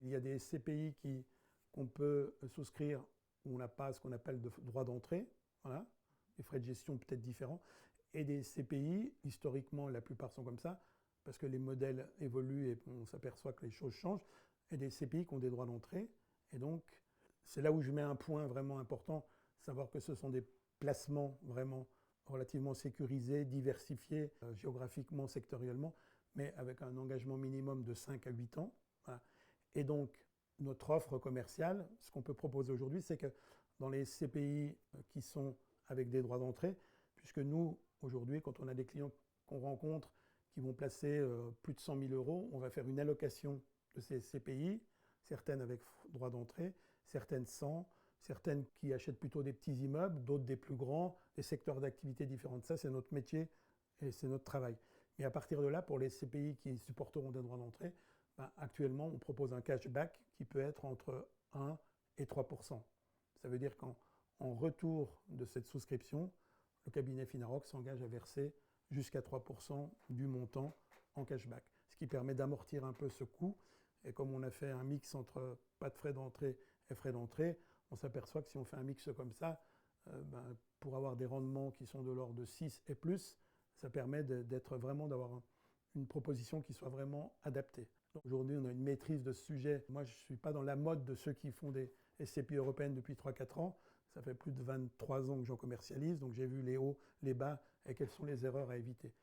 Il y a des SCPI qu'on peut souscrire où on n'a pas ce qu'on appelle de droit d'entrée, voilà, des frais de gestion peut-être différents, et des CPI, historiquement la plupart sont comme ça, parce que les modèles évoluent et on s'aperçoit que les choses changent, et des CPI qui ont des droits d'entrée. Et donc, c'est là où je mets un point vraiment important, savoir que ce sont des placements vraiment relativement sécurisés, diversifiés géographiquement, sectoriellement, mais avec un engagement minimum de 5 à 8 ans. Voilà. Et donc, notre offre commerciale, ce qu'on peut proposer aujourd'hui, c'est que dans les CPI qui sont avec des droits d'entrée, puisque nous, aujourd'hui, quand on a des clients qu'on rencontre qui vont placer plus de 100 000 euros, on va faire une allocation de ces CPI, certaines avec droit d'entrée, certaines sans, certaines qui achètent plutôt des petits immeubles, d'autres des plus grands, des secteurs d'activité différents. Ça, c'est notre métier et c'est notre travail. Mais à partir de là, pour les CPI qui supporteront des droits d'entrée, ben, actuellement, on propose un cashback qui peut être entre 1 et 3%. Ça veut dire qu'en retour de cette souscription, le cabinet Finarock s'engage à verser jusqu'à 3% du montant en cashback, ce qui permet d'amortir un peu ce coût. Et comme on a fait un mix entre pas de frais d'entrée et frais d'entrée, on s'aperçoit que si on fait un mix comme ça, ben, pour avoir des rendements qui sont de l'ordre de 6 et plus, ça permet d'être vraiment d'avoir une proposition qui soit vraiment adaptée. Aujourd'hui, on a une maîtrise de ce sujet. Moi, je ne suis pas dans la mode de ceux qui font des SCPI européennes depuis 3-4 ans. Ça fait plus de 23 ans que j'en commercialise, donc j'ai vu les hauts, les bas et quelles sont les erreurs à éviter.